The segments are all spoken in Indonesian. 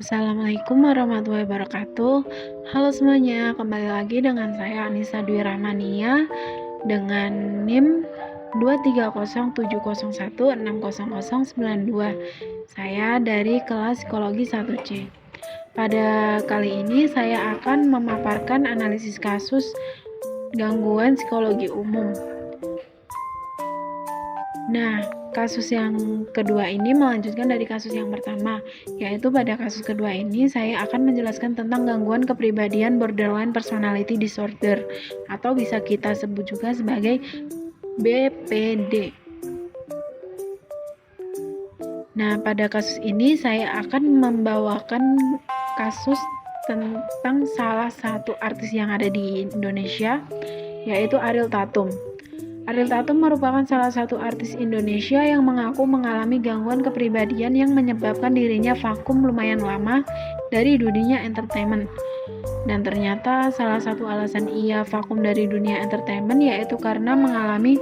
Assalamualaikum warahmatullahi wabarakatuh. Halo semuanya, kembali lagi dengan saya Anissa Dwi Rahmania dengan NIM 23070160092. Saya dari kelas psikologi 1C. Pada kali ini saya akan memaparkan analisis kasus gangguan psikologi umum. Nah, kasus yang kedua ini melanjutkan dari kasus yang pertama, yaitu pada kasus kedua ini saya akan menjelaskan tentang gangguan kepribadian borderline personality disorder atau bisa kita sebut juga sebagai BPD. Nah, pada kasus ini saya akan membawakan kasus tentang salah satu artis yang ada di Indonesia, yaitu Ariel Tatum. Ariel Tatum merupakan salah satu artis Indonesia yang mengaku mengalami gangguan kepribadian yang menyebabkan dirinya vakum lumayan lama dari dunia entertainment. Dan ternyata salah satu alasan ia vakum dari dunia entertainment yaitu karena mengalami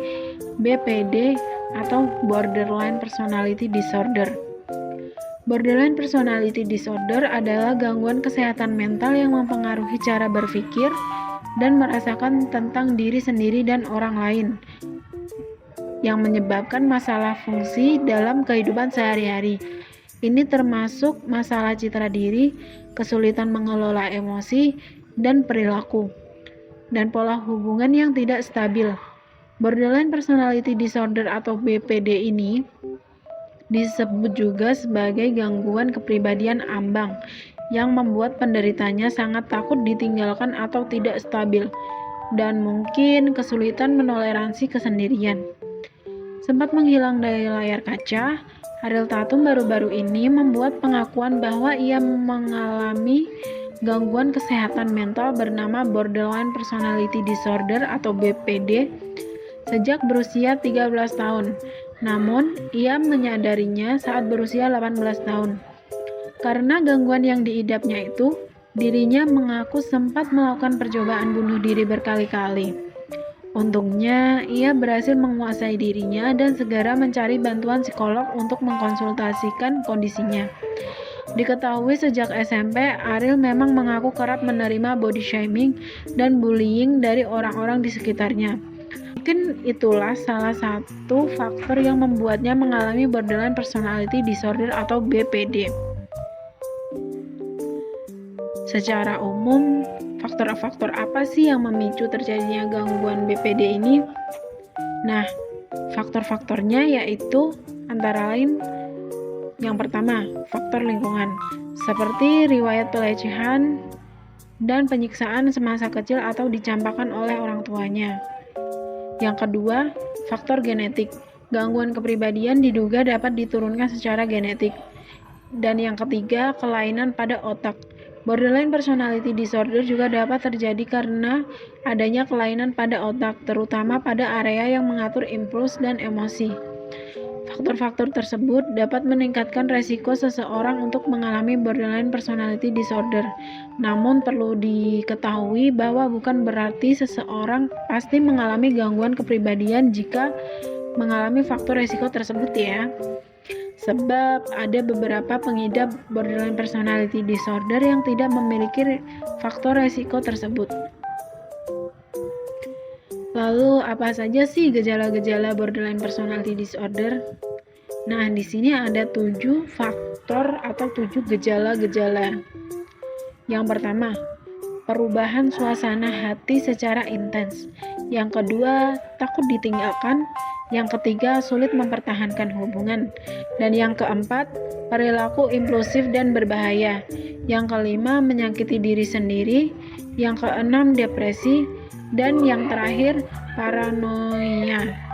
BPD atau Borderline Personality Disorder. Borderline Personality Disorder adalah gangguan kesehatan mental yang mempengaruhi cara berpikir dan merasakan tentang diri sendiri dan orang lain, yang menyebabkan masalah fungsi dalam kehidupan sehari-hari. Ini termasuk masalah citra diri, kesulitan mengelola emosi dan perilaku, dan pola hubungan yang tidak stabil. Borderline Personality Disorder atau BPD ini disebut juga sebagai gangguan kepribadian ambang yang membuat penderitanya sangat takut ditinggalkan atau tidak stabil dan mungkin kesulitan menoleransi kesendirian. Sempat menghilang dari layar kaca, Ariel Tatum baru-baru ini membuat pengakuan bahwa ia mengalami gangguan kesehatan mental bernama Borderline Personality Disorder atau BPD sejak berusia 13 tahun. Namun, ia menyadarinya saat berusia 18 tahun. Karena gangguan yang diidapnya itu, dirinya mengaku sempat melakukan percobaan bunuh diri berkali-kali. Untungnya, ia berhasil menguasai dirinya dan segera mencari bantuan psikolog untuk mengkonsultasikan kondisinya. Diketahui sejak SMP, Ariel memang mengaku kerap menerima body shaming dan bullying dari orang-orang di sekitarnya. Mungkin itulah salah satu faktor yang membuatnya mengalami Borderline Personality Disorder atau BPD. Secara umum, faktor-faktor apa sih yang memicu terjadinya gangguan BPD ini? Nah, faktor-faktornya yaitu antara lain yang pertama, faktor lingkungan, seperti riwayat pelecehan dan penyiksaan semasa kecil atau dicampakkan oleh orang tuanya. Yang kedua, faktor genetik. Gangguan kepribadian diduga dapat diturunkan secara genetik. Dan yang ketiga, kelainan pada otak. Borderline Personality Disorder juga dapat terjadi karena adanya kelainan pada otak, terutama pada area yang mengatur impuls dan emosi. Faktor-faktor tersebut dapat meningkatkan resiko seseorang untuk mengalami Borderline Personality Disorder. Namun perlu diketahui bahwa bukan berarti seseorang pasti mengalami gangguan kepribadian jika mengalami faktor resiko tersebut ya. Sebab ada beberapa pengidap Borderline Personality Disorder yang tidak memiliki faktor resiko tersebut. Lalu apa saja sih gejala-gejala Borderline Personality Disorder? Nah, di sini ada 7 faktor atau 7 gejala-gejala. Yang pertama, perubahan suasana hati secara intens. Yang kedua, takut ditinggalkan. Yang ketiga, sulit mempertahankan hubungan. Dan yang keempat, perilaku impulsif dan berbahaya. Yang kelima, menyakiti diri sendiri. Yang keenam, depresi. Dan yang terakhir, paranoia.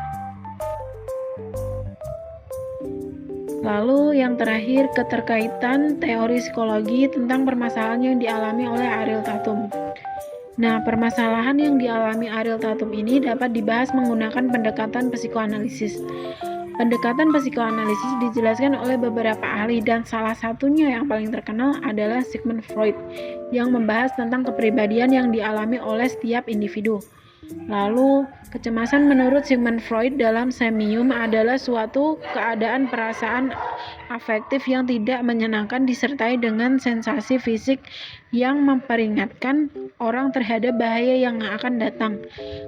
Lalu yang terakhir, keterkaitan teori psikologi tentang permasalahan yang dialami oleh Ariel Tatum. Nah, permasalahan yang dialami Ariel Tatum ini dapat dibahas menggunakan pendekatan psikoanalisis. Pendekatan psikoanalisis dijelaskan oleh beberapa ahli dan salah satunya yang paling terkenal adalah Sigmund Freud yang membahas tentang kepribadian yang dialami oleh setiap individu. Lalu, kecemasan menurut Sigmund Freud dalam Semium adalah suatu keadaan perasaan afektif yang tidak menyenangkan disertai dengan sensasi fisik yang memperingatkan orang terhadap bahaya yang akan datang.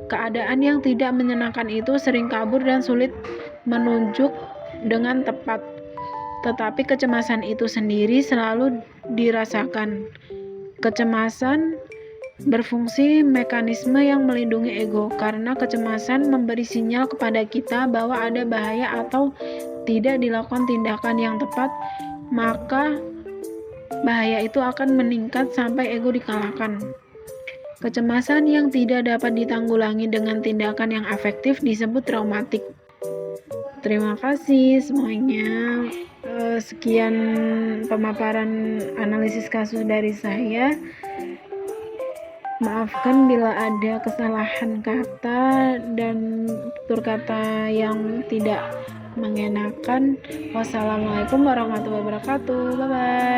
Keadaan yang tidak menyenangkan itu sering kabur dan sulit menunjuk dengan tepat, tetapi kecemasan itu sendiri selalu dirasakan. Kecemasan berfungsi mekanisme yang melindungi ego, karena kecemasan memberi sinyal kepada kita bahwa ada bahaya atau tidak dilakukan tindakan yang tepat, maka bahaya itu akan meningkat sampai ego dikalahkan. Kecemasan yang tidak dapat ditanggulangi dengan tindakan yang efektif disebut traumatik. Terima kasih semuanya. Sekian pemaparan analisis kasus dari saya. Maafkan bila ada kesalahan kata dan tutur kata yang tidak mengenakan. Wassalamualaikum warahmatullahi wabarakatuh. Bye-bye.